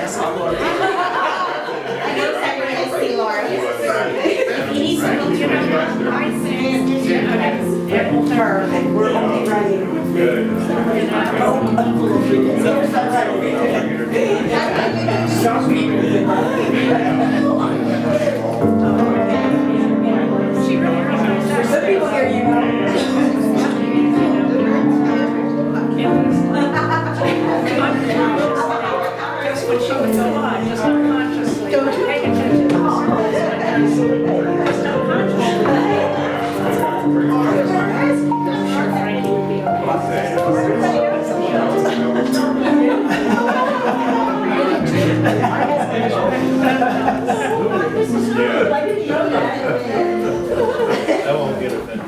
I know that you're going to see Laura. If you need some help, you know, I say, perfect. We're only running. Good. Some people here, you Just when she would go on, just unconsciously, paying attention to the just That won't get it then.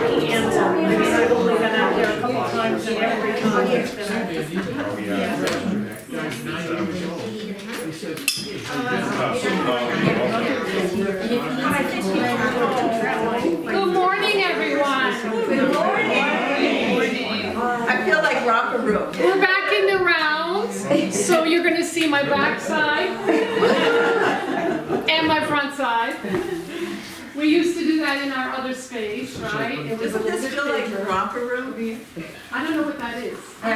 I've only been out there a couple times and every time it's Good morning, everyone. Good morning. I feel like romper room. We're back in the rounds, so you're going to see my back side and my front side. We used to do that in our other space, right? It was a Doesn't little this bit feel like bigger. romper room? I don't know what that is. Oh,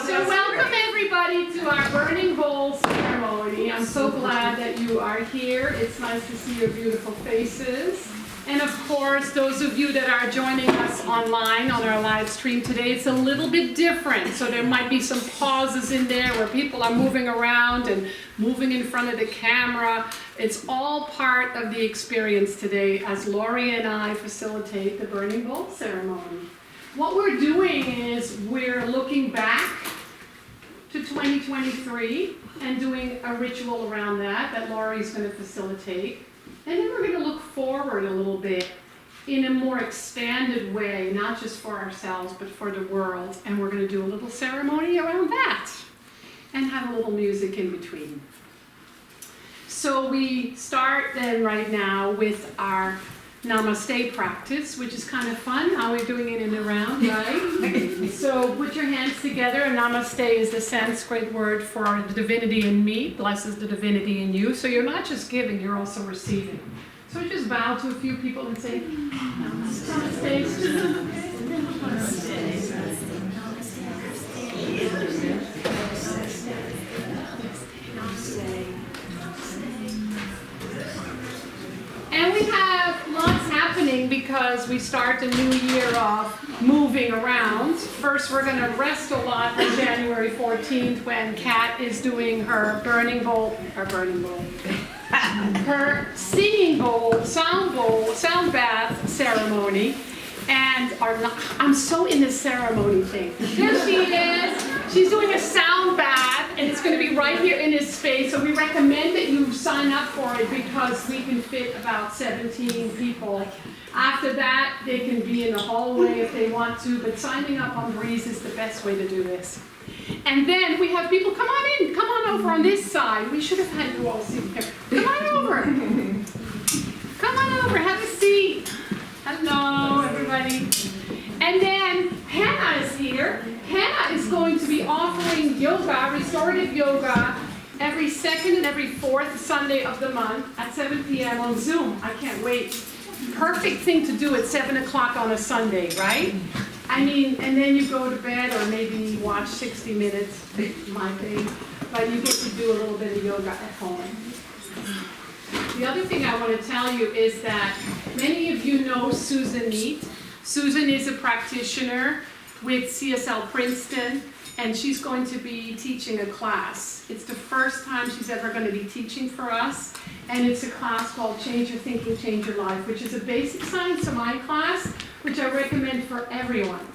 So welcome everybody to our Burning Bowl ceremony. I'm so glad that you are here. It's nice to see your beautiful faces. And of course, those of you that are joining us online on our live stream today, it's a little bit different. So there might be some pauses in there where people are moving around and moving in front of the camera. It's all part of the experience today as Lori and I facilitate the Burning Bowl ceremony. What we're doing is we're looking back to 2023 and doing a ritual around that Lori's going to facilitate. And then we're going to look forward a little bit in a more expanded way, not just for ourselves, but for the world. And we're going to do a little ceremony around that and have a little music in between. So we start then right now with our Namaste practice, which is kind of fun, how we're doing it in the round, right? So put your hands together. Namaste is the Sanskrit word for the divinity in me, blesses the divinity in you. So you're not just giving, you're also receiving. So just bow to a few people and say, Namaste. And we have lots happening because we start a new year of moving around. First, we're going to rest a lot on January 14th when Kat is doing her her singing bowl, sound bath ceremony. And I'm so in the ceremony thing. There she is. She's doing a sound bath, and it's going to be right here in this space. So we recommend that you sign up for it because we can fit about 17 people. After that, they can be in the hallway if they want to, but signing up on Breeze is the best way to do this. And then we have people, come on in, come on over on this side. We should have had you all sit here. Come on over. Come on over, have a seat. Hello, everybody. And then Hannah is here. Hannah is going to be offering yoga, restorative yoga, every second and every fourth Sunday of the month at 7 p.m. on Zoom. I can't wait. Perfect thing to do at 7 o'clock on a Sunday, right? I mean, and then you go to bed or maybe watch 60 Minutes, my thing. But you get to do a little bit of yoga at home. The other thing I want to tell you is that many of you know Susan Neat. Susan is a practitioner with CSL Princeton, and she's going to be teaching a class. It's the first time she's ever going to be teaching for us, and it's a class called Change Your Thinking, Change Your Life, which is a basic science of my class, which I recommend for everyone,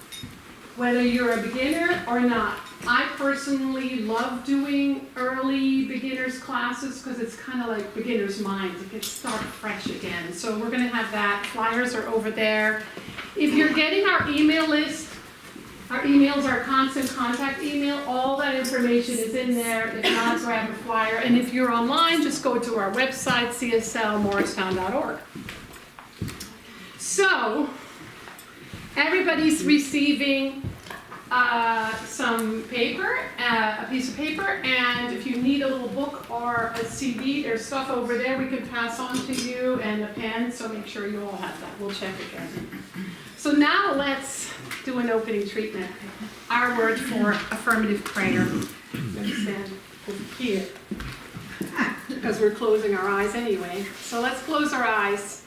whether you're a beginner or not. I personally love doing early beginners classes because it's kind of like beginner's mind. You can start fresh again. So we're going to have that. Flyers are over there. If you're getting our email list, our emails are constant contact email. All that information is in there. If not, grab a flyer. And if you're online, just go to our website, cslmorristown.org. So, everybody's receiving some paper, a piece of paper, and if you need a little book or a CD, there's stuff over there we can pass on to you, and a pen, so make sure you all have that. We'll check again. So now let's do an opening treatment. Our word for affirmative prayer. Stand here, because we're closing our eyes anyway. So let's close our eyes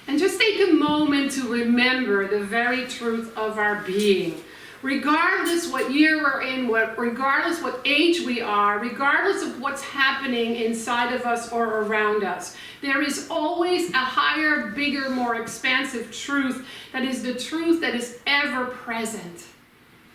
and just take a moment to remember the very truth of our being. Regardless what year we're in, regardless what age we are, regardless of what's happening inside of us or around us, there is always a higher, bigger, more expansive truth that is the truth that is ever present.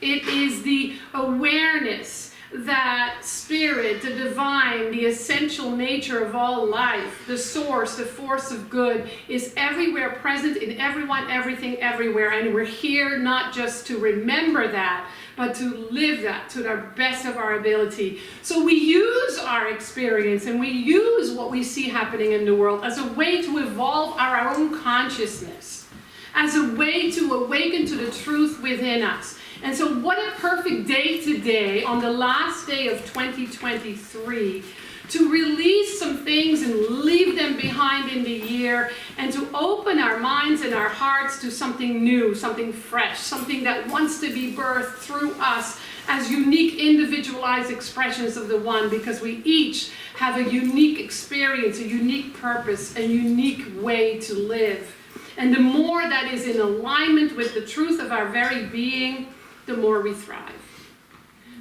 It is the awareness that spirit, the divine, the essential nature of all life, the source, the force of good, is everywhere present in everyone, everything, everywhere. And we're here not just to remember that, but to live that to the best of our ability. So we use our experience and we use what we see happening in the world as a way to evolve our own consciousness, as a way to awaken to the truth within us. And so what a perfect day today, on the last day of 2023, to release some things and leave them behind in the year, and to open our minds and our hearts to something new, something fresh, something that wants to be birthed through us as unique, individualized expressions of the One, because we each have a unique experience, a unique purpose, a unique way to live. And the more that is in alignment with the truth of our very being, the more we thrive.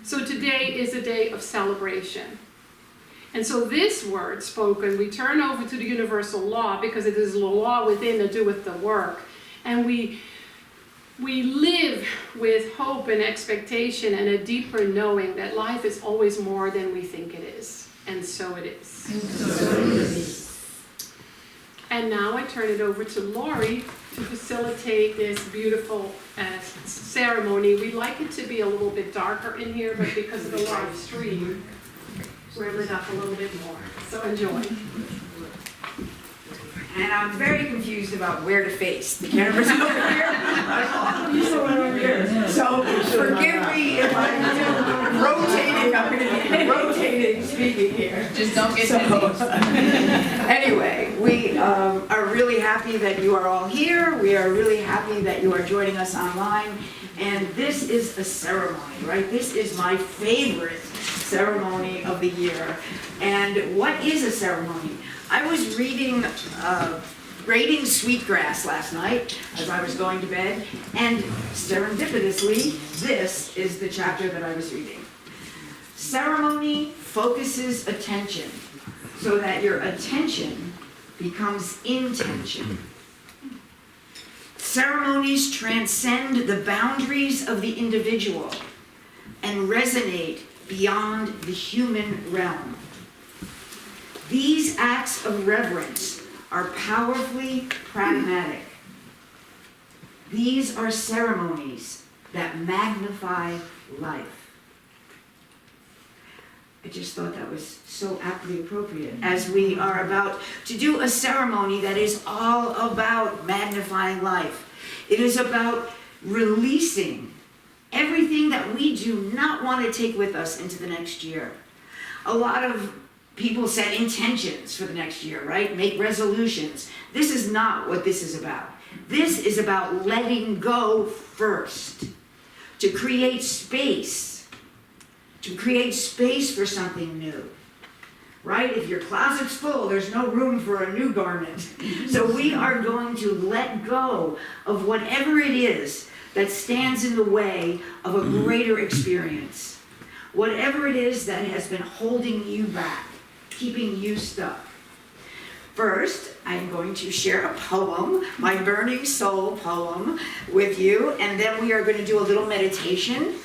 So today is a day of celebration. And so this word spoken, we turn over to the universal law, because it is the law within that doeth the work. And we live with hope and expectation and a deeper knowing that life is always more than we think it is. And so it is. And now I turn it over to Lori to facilitate this beautiful ceremony. We like it to be a little bit darker in here, but because of the live stream, we're lit up a little bit more. So enjoy. And I'm very confused about where to face. The camera's over here. I'm used to one over here. So forgive me if I'm rotating. I'm going to be rotating speaking here. Just don't get dizzy. Anyway, we are really happy that you are all here. We are really happy that you are joining us online. And this is a ceremony, right? This is my favorite ceremony of the year. And what is a ceremony? I was reading Braiding Sweetgrass last night as I was going to bed, and serendipitously, this is the chapter that I was reading. Ceremony focuses attention so that your attention becomes intention. Ceremonies transcend the boundaries of the individual and resonate beyond the human realm. These acts of reverence are powerfully pragmatic. These are ceremonies that magnify life. I just thought that was so aptly appropriate as we are about to do a ceremony that is all about magnifying life. It is about releasing everything that we do not want to take with us into the next year. A lot of people set intentions for the next year, right? Make resolutions. This is not what this is about. This is about letting go first, to create space for something new, right? If your closet's full, there's no room for a new garment. So we are going to let go of whatever it is that stands in the way of a greater experience. Whatever it is that has been holding you back, keeping you stuck. First, I'm going to share a poem, my Burning Soul poem, with you, and then we are going to do a little meditation,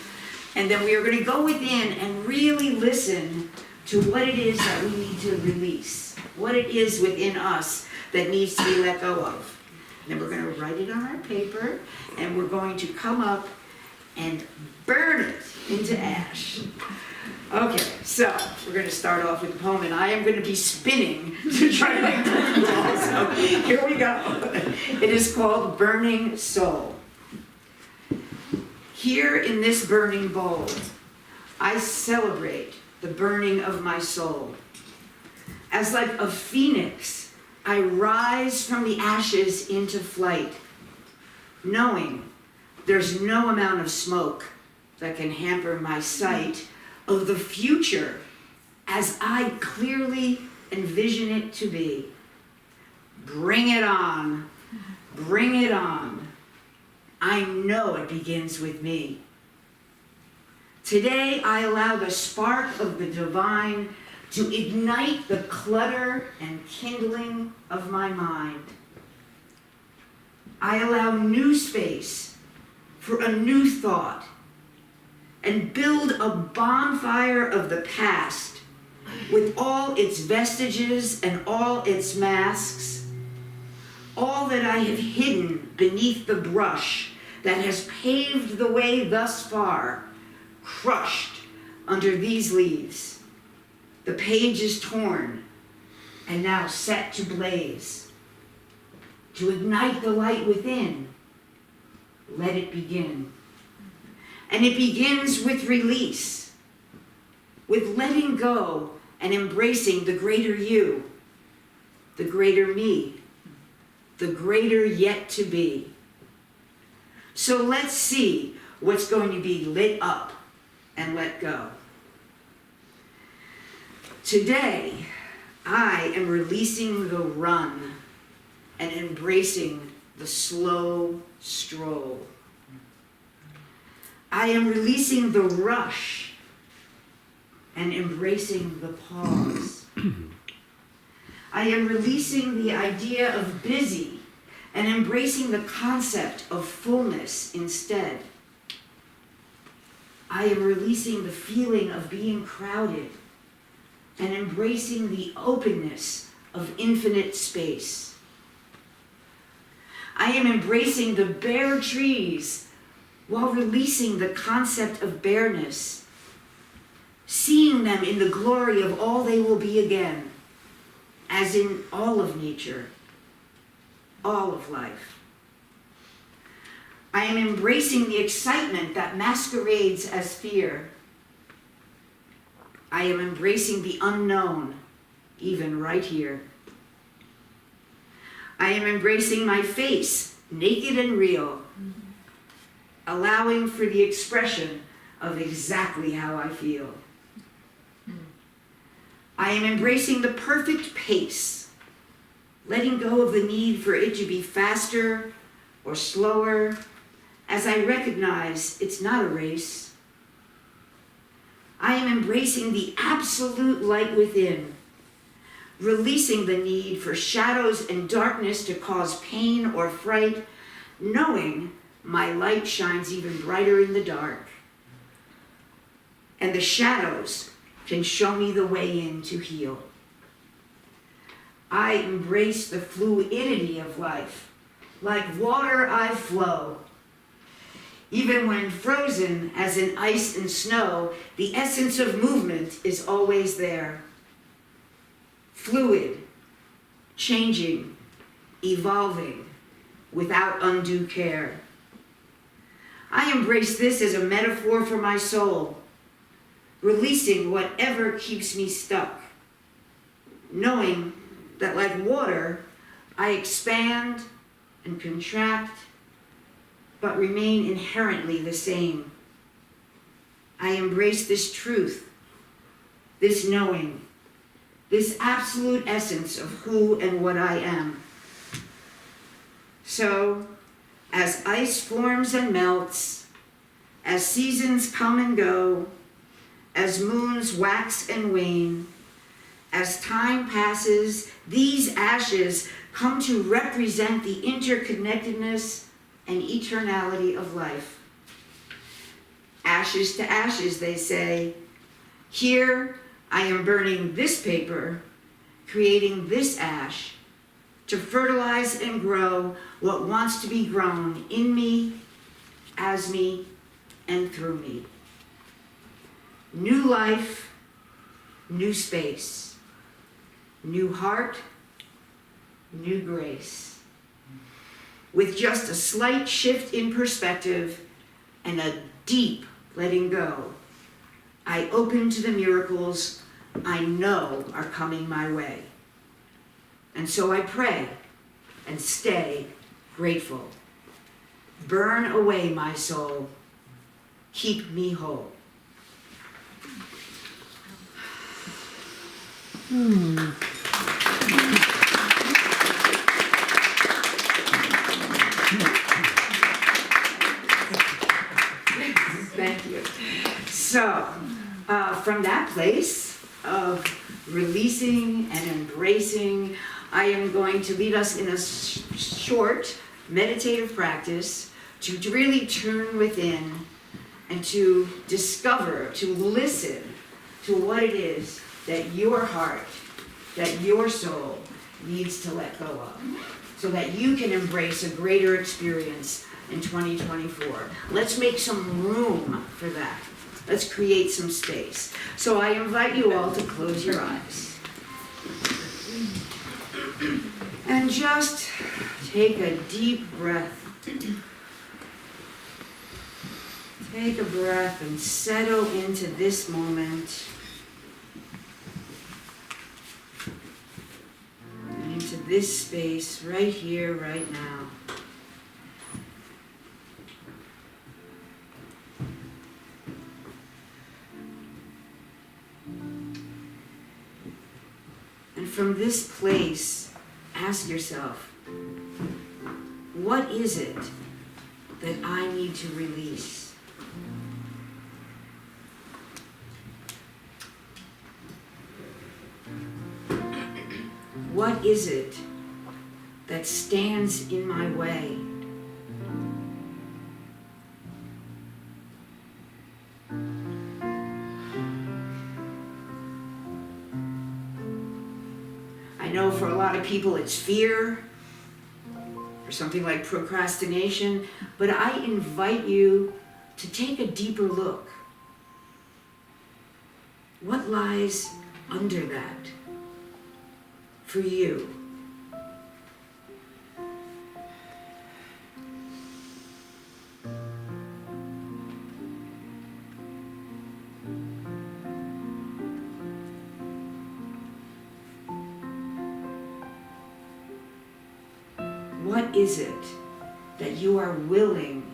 and then we are going to go within and really listen to what it is that we need to release, what it is within us that needs to be let go of. And then we're going to write it on our paper, and we're going to come up and burn it into ash. Okay, so we're going to start off with the poem, and I am going to be spinning to try to make the call. So here we go. It is called Burning Soul. Here in this burning bowl, I celebrate the burning of my soul. As like a phoenix, I rise from the ashes into flight, knowing there's no amount of smoke that can hamper my sight of the future as I clearly envision it to be. Bring it on, bring it on. I know it begins with me. Today I allow the spark of the divine to ignite the clutter and kindling of my mind. I allow new space for a new thought and build a bonfire of the past with all its vestiges and all its masks, all that I have hidden beneath the brush that has paved the way thus far, crushed under these leaves. The page is torn and now set to blaze. To ignite the light within, let it begin. And it begins with release, with letting go and embracing the greater you, the greater me, the greater yet to be. So let's see what's going to be lit up and let go. Today, I am releasing the run and embracing the slow stroll. I am releasing the rush and embracing the pause. I am releasing the idea of busy and embracing the concept of fullness instead. I am releasing the feeling of being crowded and embracing the openness of infinite space. I am embracing the bare trees while releasing the concept of bareness, seeing them in the glory of all they will be again, as in all of nature, all of life. I am embracing the excitement that masquerades as fear. I am embracing the unknown, even right here. I am embracing my face, naked and real, allowing for the expression of exactly how I feel. I am embracing the perfect pace, letting go of the need for it to be faster or slower, as I recognize it's not a race. I am embracing the absolute light within, releasing the need for shadows and darkness to cause pain or fright, knowing my light shines even brighter in the dark. And the shadows can show me the way in to heal. I embrace the fluidity of life. Like water I flow. Even when frozen as in ice and snow, the essence of movement is always there. Fluid, changing, evolving, without undue care. I embrace this as a metaphor for my soul, releasing whatever keeps me stuck, knowing that like water, I expand and contract, but remain inherently the same. I embrace this truth, this knowing, this absolute essence of who and what I am. So, as ice forms and melts, as seasons come and go, as moons wax and wane, As time passes, these ashes come to represent the interconnectedness and eternality of life. Ashes to ashes, they say. Here, I am burning this paper, creating this ash, to fertilize and grow what wants to be grown in me, as me, and through me. New life, new space, new heart, new grace. With just a slight shift in perspective and a deep letting go, I open to the miracles I know are coming my way. And so I pray and stay grateful. Burn away my soul. Keep me whole. Thank you. So, from that place of releasing and embracing, I am going to lead us in a short meditative practice to really turn within and to discover, to listen to what it is that your heart, that your soul needs to let go of, so that you can embrace a greater experience in 2024. Let's make some room for that. Let's create some space. So I invite you all to close your eyes. And just take a deep breath. Take a breath and settle into this moment. And into this space right here, right now. And from this place, ask yourself, what is it that I need to release? What is it that stands in my way? I know for a lot of people it's fear, or something like procrastination, but I invite you to take a deeper look. What lies under that for you? What is it that you are willing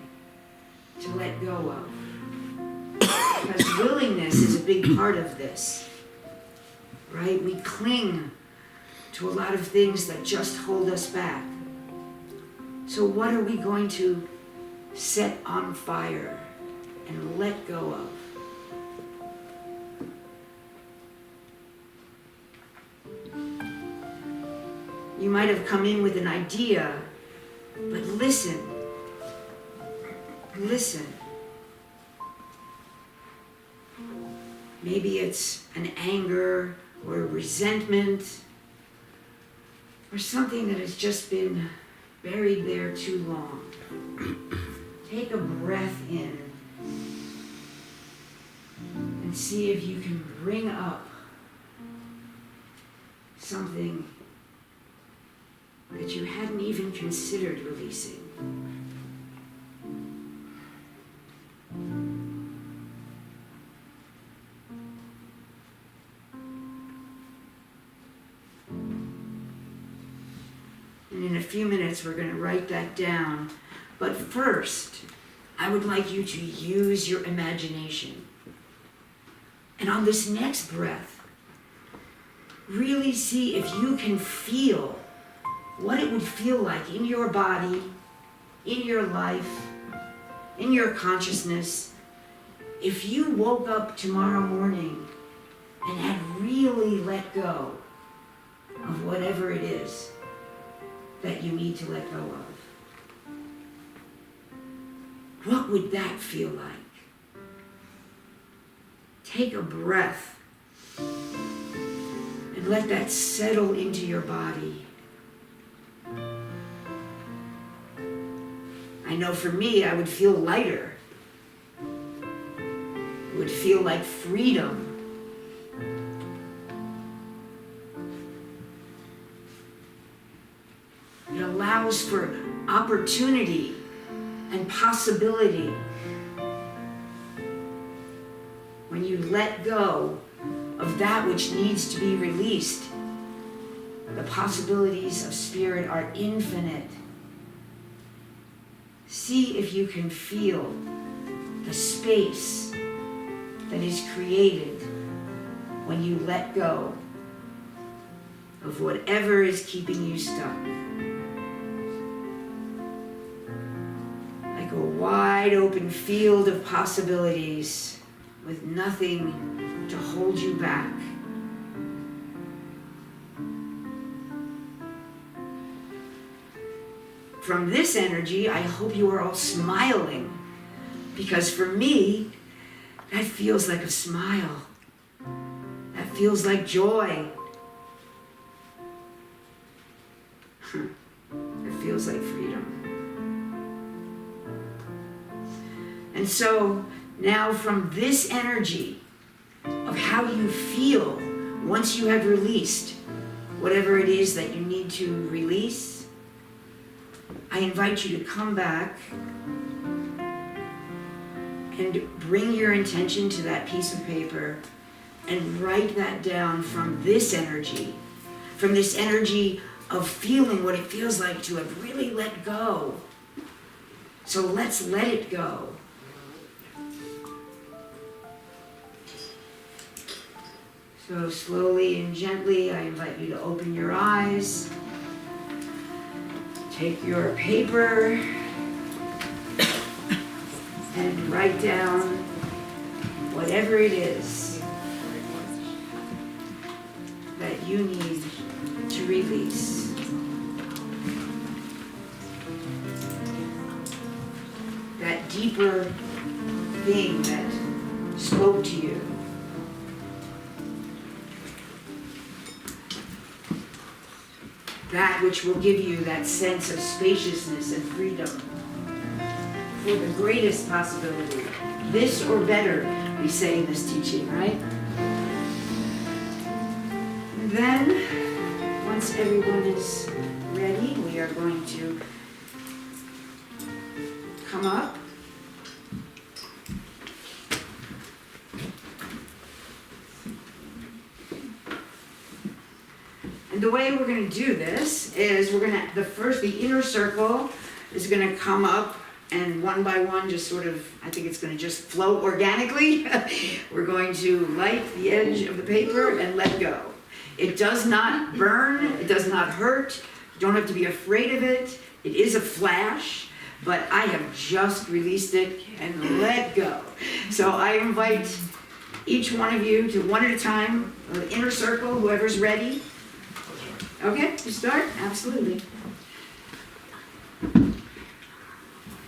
to let go of? Because willingness is a big part of this, right? We cling to a lot of things that just hold us back. So what are we going to set on fire and let go of? You might have come in with an idea, but listen. Listen. Maybe it's an anger or a resentment or something that has just been buried there too long. Take a breath in and see if you can bring up something that you hadn't even considered releasing. And in a few minutes, we're going to write that down. But first, I would like you to use your imagination. And on this next breath, really see if you can feel what it would feel like in your body, in your life, in your consciousness, if you woke up tomorrow morning and had really let go of whatever it is that you need to let go of, what would that feel like? Take a breath and let that settle into your body. I know for me, I would feel lighter. It would feel like freedom. It allows for opportunity and possibility. When you let go of that which needs to be released, the possibilities of spirit are infinite. See if you can feel the space that is created when you let go of whatever is keeping you stuck. Like a wide open field of possibilities with nothing to hold you back. From this energy, I hope you are all smiling, because for me, that feels like a smile. That feels like joy. It feels like freedom. And so now from this energy of how you feel once you have released whatever it is that you need to release, I invite you to come back and bring your intention to that piece of paper and write that down from this energy of feeling what it feels like to have really let go. So let's let it go. So slowly and gently, I invite you to open your eyes. Take your paper and write down whatever it is that you need to release. That deeper thing that spoke to you. That which will give you that sense of spaciousness and freedom for the greatest possibility. This or better, we say in this teaching, right? And then, once everyone is ready, we are going to come up. And the way we're going to do this is the inner circle is going to come up, and one by one, just sort of, I think it's going to just flow organically. We're going to light the edge of the paper and let go. It does not burn, it does not hurt, you don't have to be afraid of it. It is a flash, but I have just released it and let go. So I invite each one of you to one at a time, the inner circle, whoever's ready. Okay, you start? Absolutely.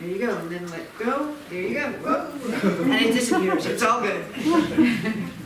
There you go, and then let go. There you go. Whoa. And it disappears. It's all good.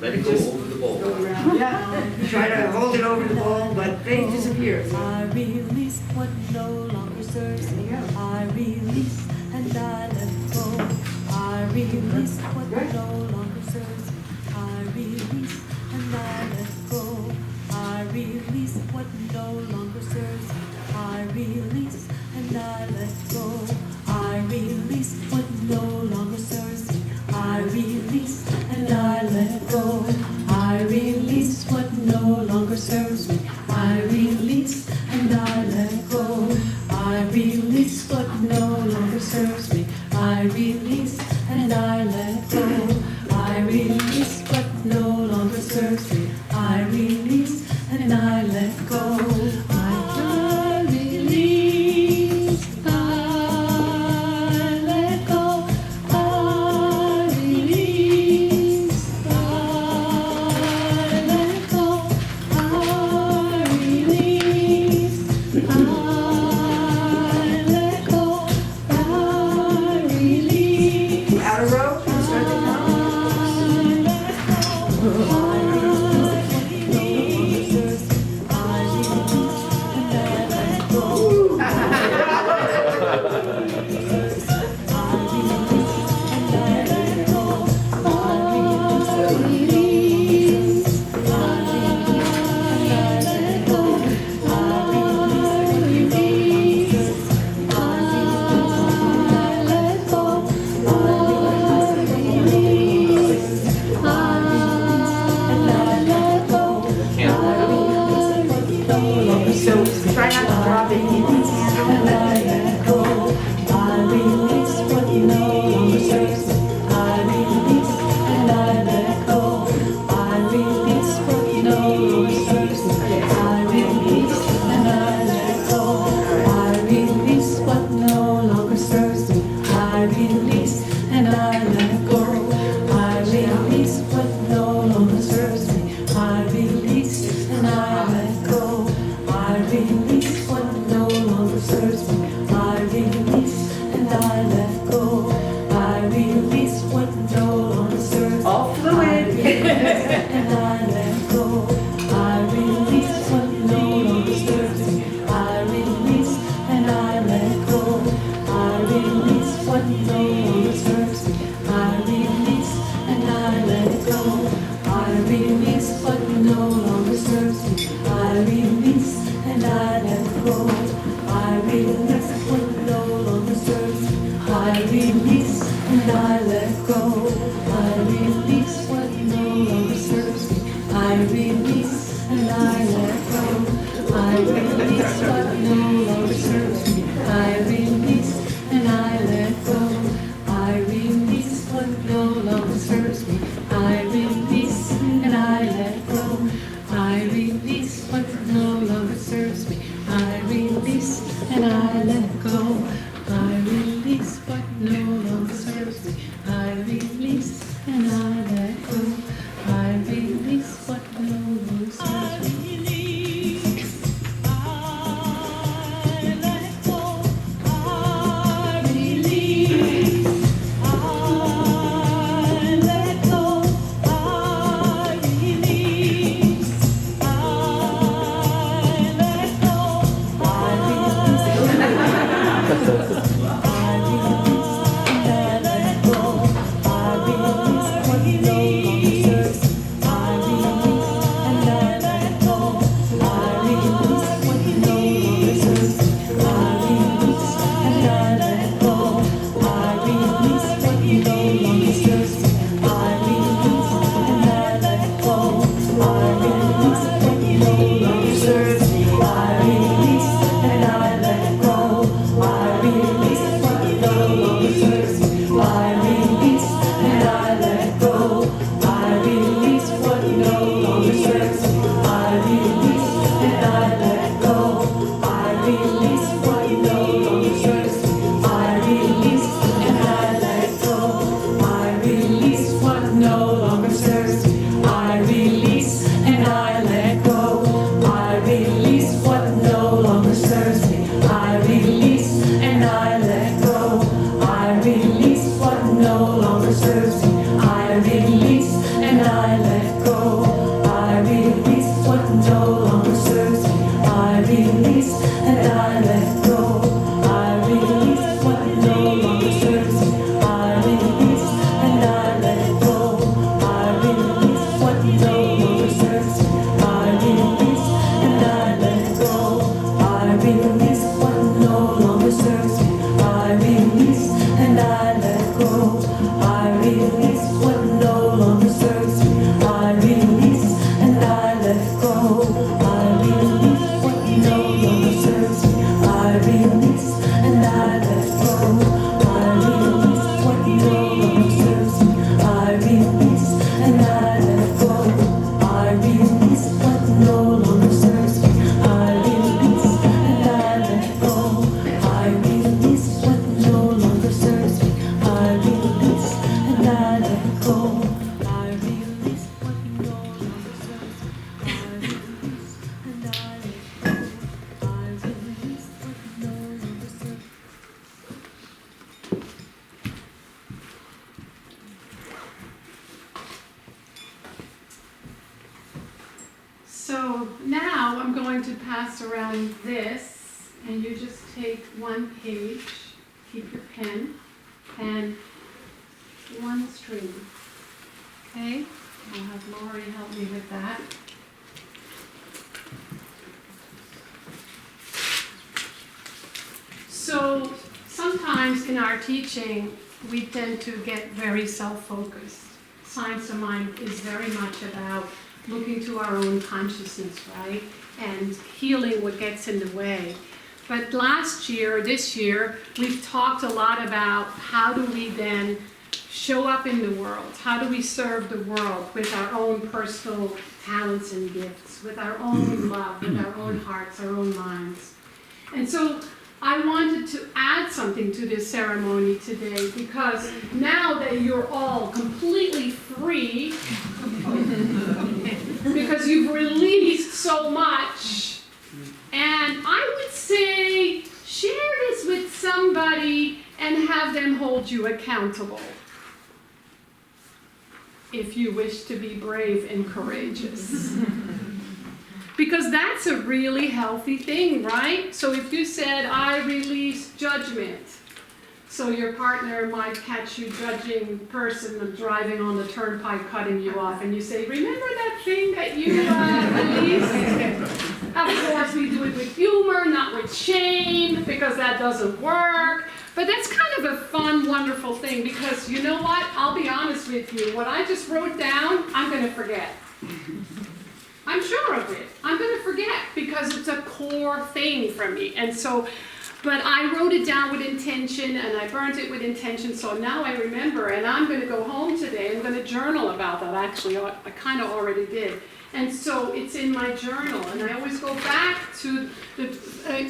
Let it go over the bowl. Go around. Yeah. Try to hold it over the bowl, but they disappear. I release what no longer serves me. I release and I let go. I release what no longer serves me. I release and I let go. I release what no longer serves me. I release and I let go. I release what no longer serves me. I release and I let go. I release what no longer serves me. I release and I let go. I release what no longer serves me. I release and I let go. I release what no longer serves me. I release and I let go. I release, I let go. I release, I I release and I let go. I release what no longer serves me. I release and I let go. I release what no longer serves me. I release and I let go. I release what no longer serves me. I release and I let go. I release what no longer serves me. I release and I let go. I release what no longer serves me. I release and I let go. I release what no longer serves me. So now I'm going to pass around this, and you just take one page, keep your pen, and one string. Okay? I'll have Lori help me with that. So sometimes in our teaching, we tend to get very self-focused. Science of Mind is very much about looking to our own consciousness, right? And healing what gets in the way. But last year, this year, we've talked a lot about how do we then show up in the world? How do we serve the world with our own personal talents and gifts, with our own love, with our own hearts, our own minds? And so I wanted to add something to this ceremony today, because now that you're all completely free, because you've released so much, and I would say share this with somebody and have them hold you accountable, if you wish to be brave and courageous. Because that's a really healthy thing, right? So if you said, I release judgment, so your partner might catch you judging the person driving on the turnpike cutting you off, and you say, remember that thing that you released? Of course, we do it with humor, not with shame, because that doesn't work. But that's kind of a fun wonderful thing, because you know what? I'll be honest with you. What I just wrote down, I'm going to forget. I'm sure of it. I'm going to forget because it's a core thing for me. And so, but I wrote it down with intention and I burnt it with intention, so now I remember, and I'm going to go home today. I'm going to journal about that. Actually, I kind of already did. And so it's in my journal, and I always go back to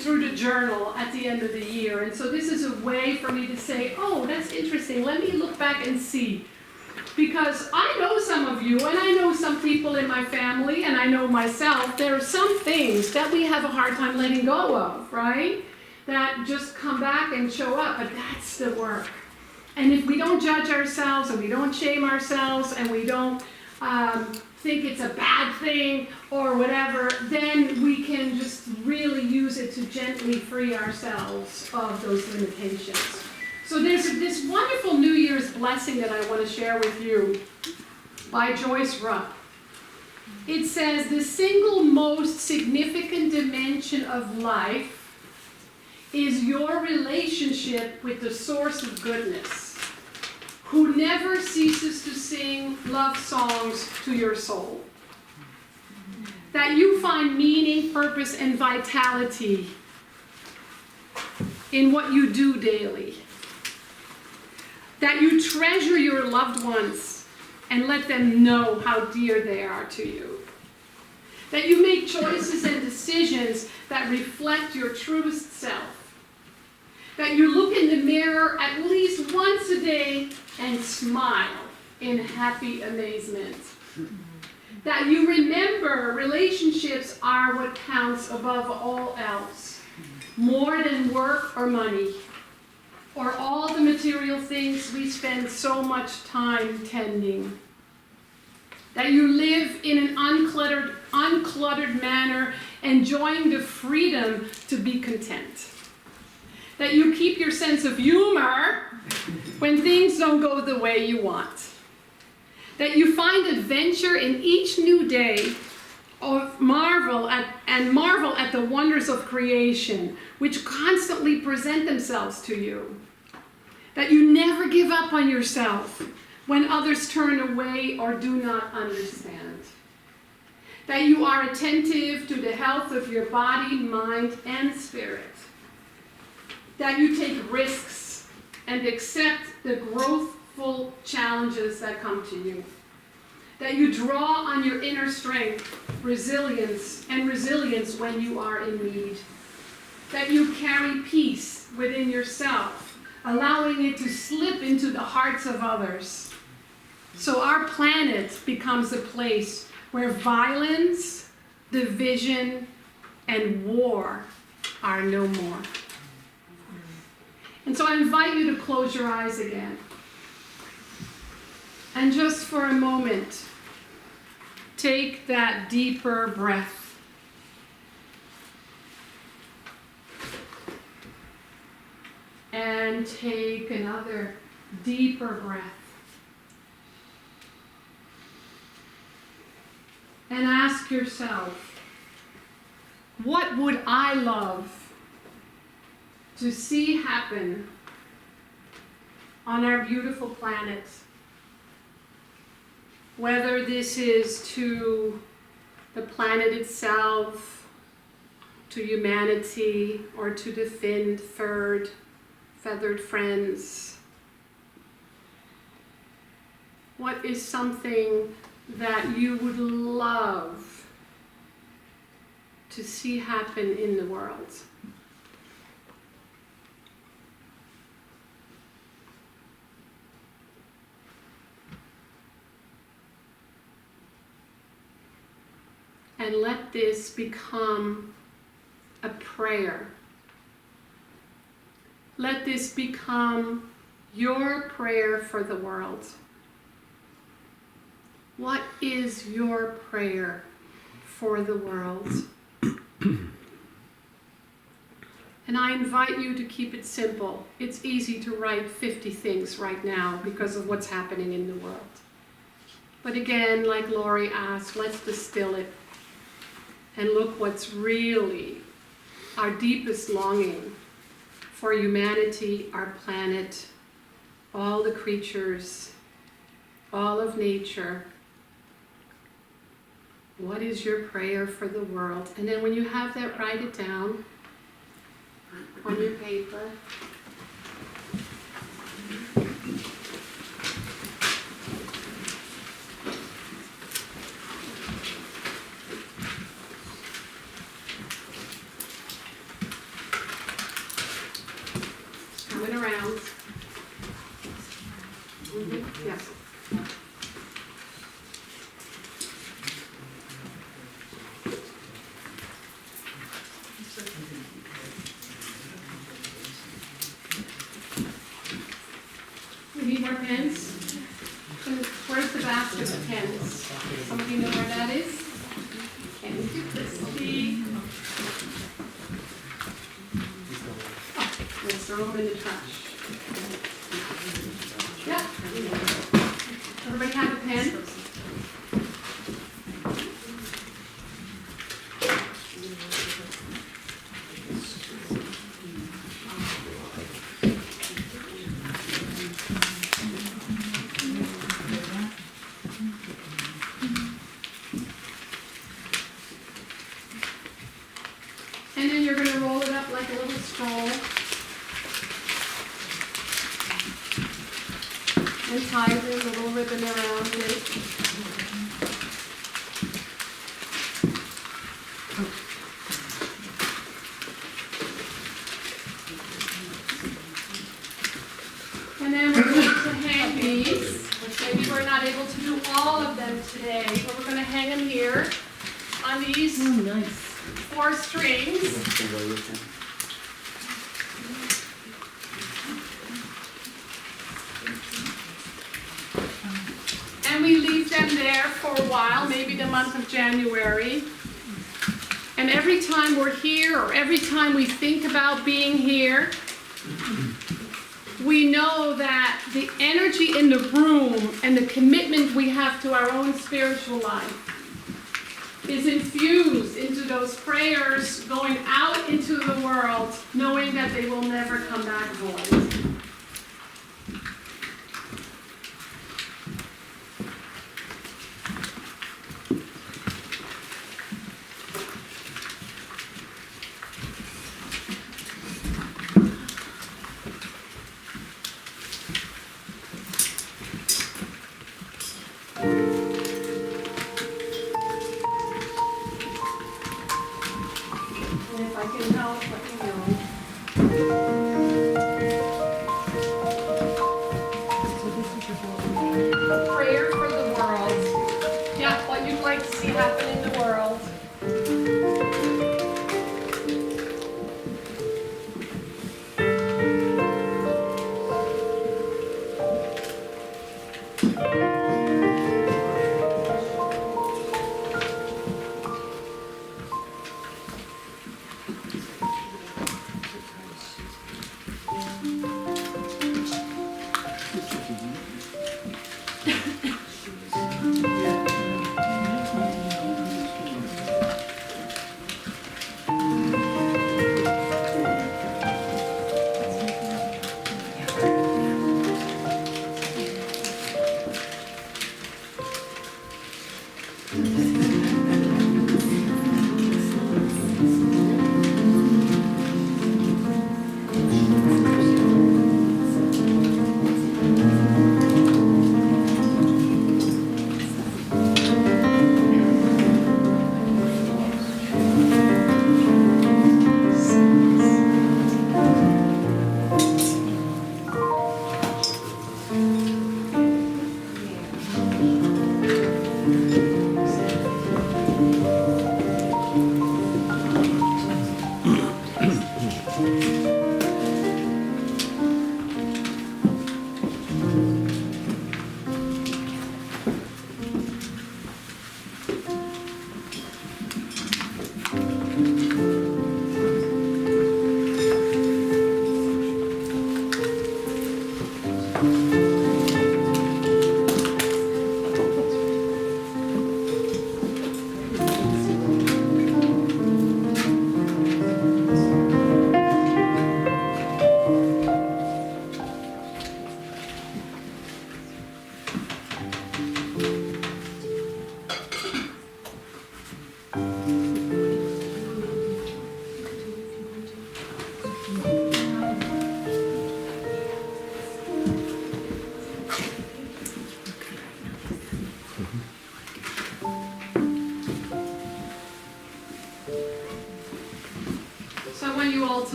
through the journal at the end of the year. And so this is a way for me to say, oh, that's interesting. Let me look back and see. Because I know some of you, and I know some people in my family, and I know myself, there are some things that we have a hard time letting go of, right? That just come back and show up, but that's the work. And if we don't judge ourselves, and we don't shame ourselves, and we don't think it's a bad thing or whatever, then we can just really use it to gently free ourselves of those limitations. So there's this wonderful New Year's blessing that I want to share with you by Joyce Rupp. It says, the single most significant dimension of life is your relationship with the source of goodness, who never ceases to sing love songs to your soul. That you find meaning, purpose, and vitality in what you do daily. That you treasure your loved ones and let them know how dear they are to you. That you make choices and decisions that reflect your truest self. That you look in the mirror at least once a day and smile in happy amazement. That you remember relationships are what counts above all else, more than work or money, or all the material things we spend so much time tending. That you live in an uncluttered manner, enjoying the freedom to be content. That you keep your sense of humor when things don't go the way you want. That you find adventure in each new day, marvel at the wonders of creation, which constantly present themselves to you. That you never give up on yourself when others turn away or do not understand. That you are attentive to the health of your body, mind, and spirit. That you take risks and accept the growthful challenges that come to you. That you draw on your inner strength, resilience when you are in need. That you carry peace within yourself, allowing it to slip into the hearts of others. So our planet becomes a place where violence, division, and war are no more. And so I invite you to close your eyes again. And just for a moment, take that deeper breath. And take another deeper breath. And ask yourself, what would I love to see happen on our beautiful planet? Whether this is to the planet itself, to humanity, or to the finned, furred, feathered friends. What is something that you would love to see happen in the world? And let this become a prayer. Let this become your prayer for the world. What is your prayer for the world? And I invite you to keep it simple. It's easy to write 50 things right now because of what's happening in the world. But again, like Lori asked, let's distill it and look what's really our deepest longing for humanity, our planet, all the creatures, all of nature. What is your prayer for the world? And then when you have that, write it down on your paper. Coming around. Yes. We need more pens. And where's the basket of pens? Somebody know where that is? Ken Christie. Oh, let's throw them in the trash. Yeah. Everybody have a pen? And then you're going to roll it up like a little scroll and tie the little ribbon around it. And then we're going to hang these. Maybe we're not able to do all of them today, but we're going to hang them here on these 4 strings. And we leave them there for a while, maybe the month of January. And every time we're here, or every time we think about being here, we know that the energy in the room and the commitment we have to our own spiritual life is infused into those prayers going out into the world, knowing that they will never come back void. And if I can help, let me know.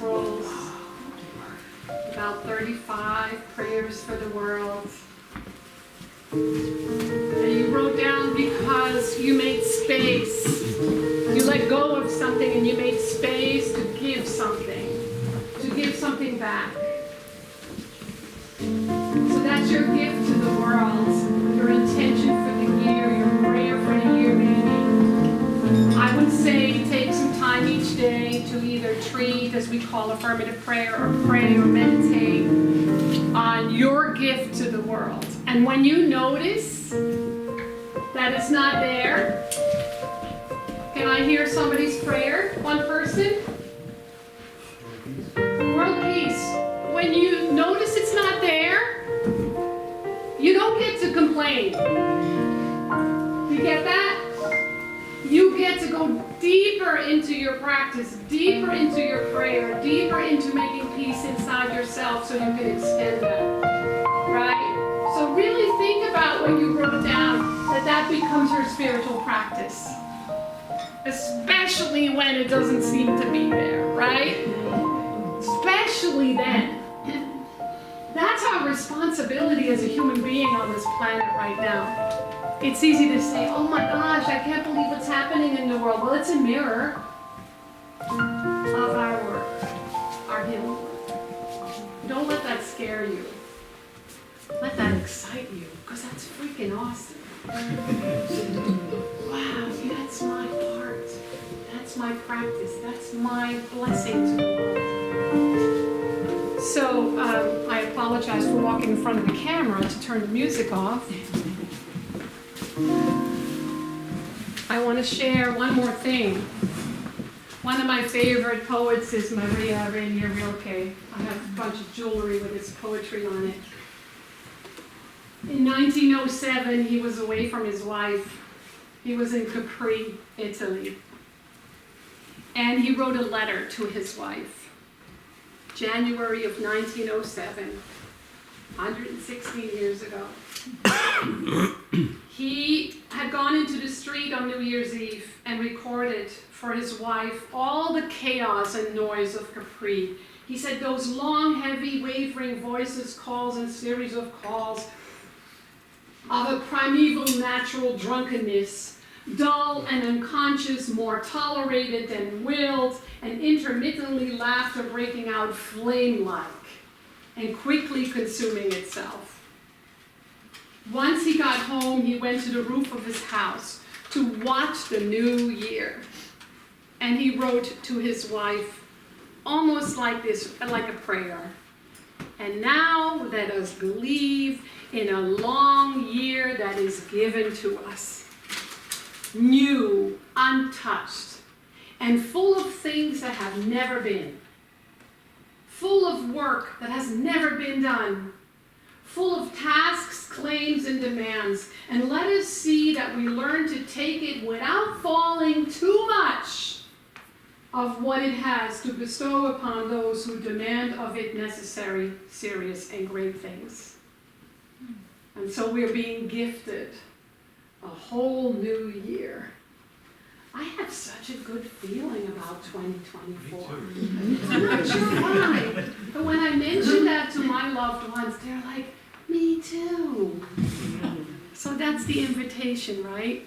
scrolls, about 35 prayers for the world. And you wrote down because you made space. You let go of something and you made space to give something back. So that's your gift to the world, your intention for the year, your prayer for the year maybe. I would say take some time each day to either treat, as we call affirmative prayer, or pray or meditate on your gift to the world. And when you notice that it's not there, can I hear somebody's prayer? One person? World peace. When you notice it's not there, you don't get to complain. You get that? You get to go deeper into your practice, deeper into your prayer, deeper into making peace inside yourself so you can extend that. Right? So really think about what you wrote down, that becomes your spiritual practice. Especially when it doesn't seem to be there, right? Especially then. That's our responsibility as a human being on this planet right now. It's easy to say, oh my gosh, I can't believe what's happening in the world. Well, it's a mirror of our work, our healing work. Don't let that scare you. Let that excite you, because that's freaking awesome. Wow, that's my part. That's my practice. That's my blessing to the world. So I apologize for walking in front of the camera to turn the music off. I want to share one more thing. One of my favorite poets is Maria Rainier Rilke. I have a bunch of jewelry with his poetry on it. In 1907, he was away from his wife. He was in Capri, Italy. And he wrote a letter to his wife. January of 1907, 116 years ago. He had gone into the street on New Year's Eve and recorded for his wife all the chaos and noise of Capri. He said those long, heavy, wavering voices, calls and series of calls of a primeval natural drunkenness, dull and unconscious, more tolerated than willed, and intermittently laughter breaking out flame-like and quickly consuming itself. Once he got home, he went to the roof of his house to watch the new year. And he wrote to his wife almost like this, like a prayer. And now let us believe in a long year that is given to us. New, untouched, and full of things that have never been. Full of work that has never been done. Full of tasks, claims, and demands. And let us see that we learn to take it without falling too much of what it has to bestow upon those who demand of it necessary, serious, and great things. And so we're being gifted a whole new year. I have such a good feeling about 2024. I'm not sure why, but when I mention that to my loved ones, they're like, me too. So that's the invitation, right?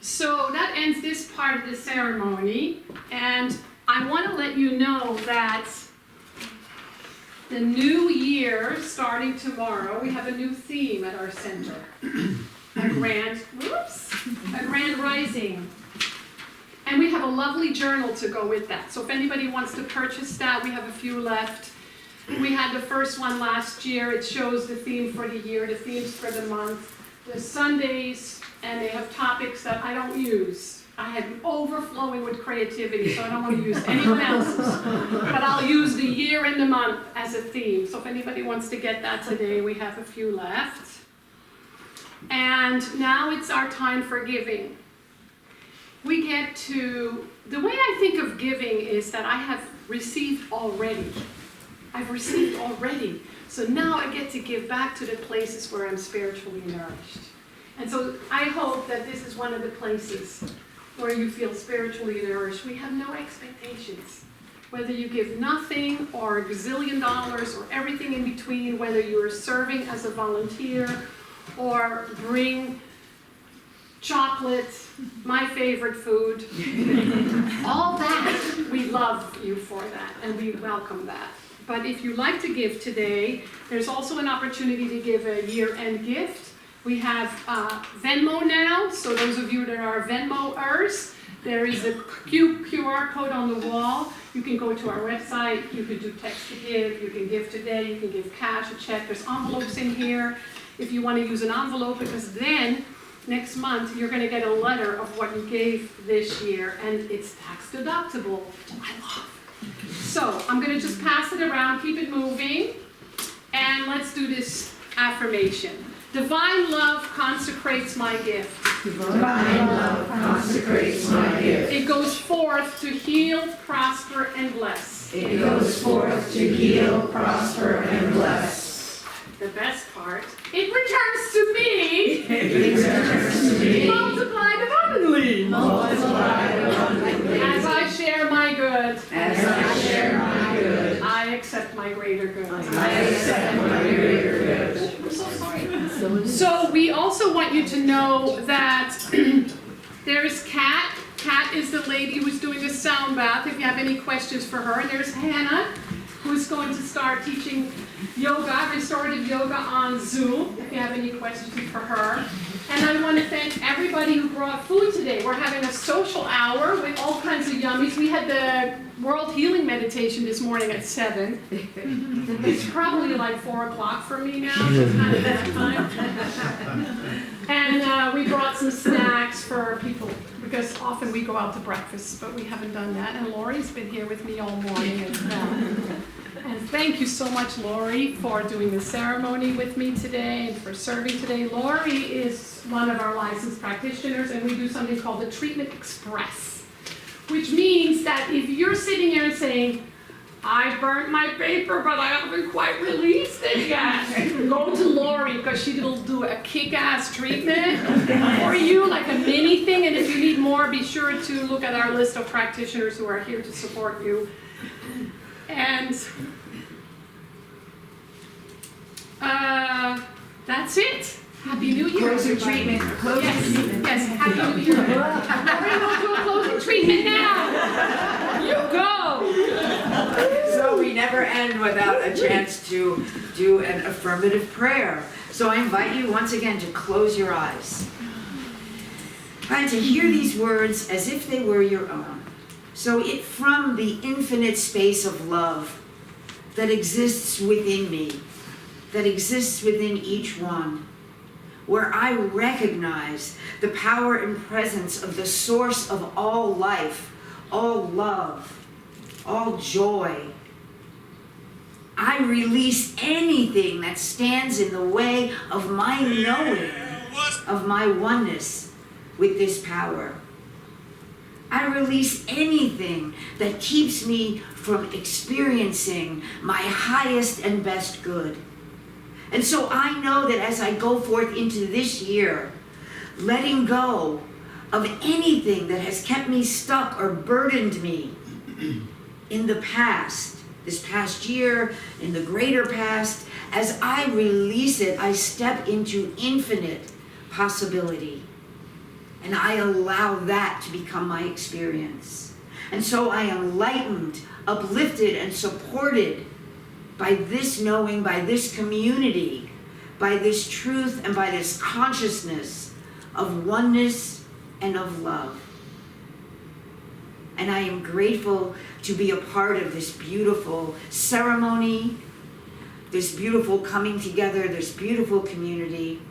So that ends this part of the ceremony, and I want to let you know that the new year, starting tomorrow, we have a new theme at our center. A grand rising. And we have a lovely journal to go with that. So if anybody wants to purchase that, we have a few left. We had the first one last year. It shows the theme for the year, the themes for the month, the Sundays, and they have topics that I don't use. I had overflowing with creativity, so I don't want to use anyone else's. But I'll use the year and the month as a theme. So if anybody wants to get that today, we have a few left. And now it's our time for giving. We get to, the way I think of giving is that I have received already. I've received already. So now I get to give back to the places where I'm spiritually nourished. And so I hope that this is one of the places where you feel spiritually nourished. We have no expectations. Whether you give nothing or a gazillion dollars or everything in between, whether you are serving as a volunteer or bring chocolate, my favorite food, all that, we love you for that and we welcome that. But if you like to give today, there's also an opportunity to give a year-end gift. We have Venmo now, so those of you that are Venmoers, there is a QR code on the wall. You can go to our website, you can do text to give, you can give today, you can give cash, a check. There's envelopes in here if you want to use an envelope, because then next month you're going to get a letter of what you gave this year, and it's tax deductible, which I love. So I'm going to just pass it around, keep it moving, and let's do this affirmation. Divine love consecrates my gift. Divine love consecrates my gift. It goes forth to heal, prosper, and bless. It goes forth to heal, prosper, and bless. The best part, it returns to me, It returns to me, multiplied abundantly. multiplied abundantly. As I share my good, As I share my good, I accept my greater good. I accept my greater good. I'm so sorry. So we also want you to know that there's Kat. Kat is the lady who's doing the sound bath, if you have any questions for her. And there's Hannah, who's going to start teaching yoga, restorative yoga on Zoom, if you have any questions for her. And I want to thank everybody who brought food today. We're having a social hour with all kinds of yummies. We had the World Healing Meditation this morning at 7. It's probably like 4 o'clock for me now, so it's kind of that time. And we brought some snacks for people, because often we go out to breakfast, but we haven't done that. And Lori's been here with me all morning as well. And thank you so much, Lori, for doing the ceremony with me today and for serving today. Lori is one of our licensed practitioners, and we do something called the Treatment Express, which means that if you're sitting here and saying, I burnt my paper, but I haven't quite released it yet, go to Lori, because she'll do a kick-ass treatment for you, like a mini thing. And if you need more, be sure to look at our list of practitioners who are here to support you. And that's it. Happy New Year. Closing treatment, closing Yes, treatment. yes, Happy New Year. Lori, we'll do a closing treatment now. You go. So we never end without a chance to do an affirmative prayer. So I invite you once again to close your eyes and to hear these words as if they were your own. So it from the infinite space of love that exists within me, that exists within each one, where I recognize the power and presence of the source of all life, all love, all joy. I release anything that stands in the way of my knowing, of my oneness with this power. I release anything that keeps me from experiencing my highest and best good. And so I know that as I go forth into this year, letting go of anything that has kept me stuck or burdened me in the past, this past year, in the greater past, as I release it, I step into infinite possibility. And I allow that to become my experience. And so I am lightened, uplifted, and supported by this knowing, by this community, by this truth, and by this consciousness of oneness and of love. And I am grateful to be a part of this beautiful ceremony, this beautiful coming together, this beautiful community.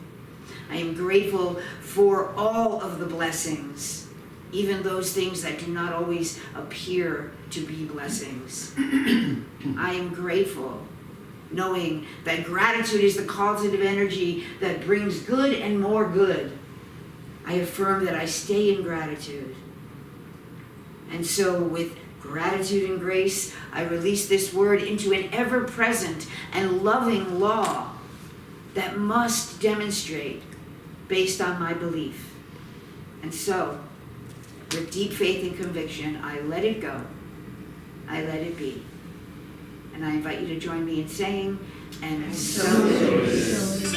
I am grateful for all of the blessings, even those things that do not always appear to be blessings. I am grateful, knowing that gratitude is the causative energy that brings good and more good. I affirm that I stay in gratitude. And so with gratitude and grace, I release this word into an ever-present and loving law that must demonstrate based on my belief. And so, with deep faith and conviction, I let it go. I let it be. And I invite you to join me in saying, and so it is.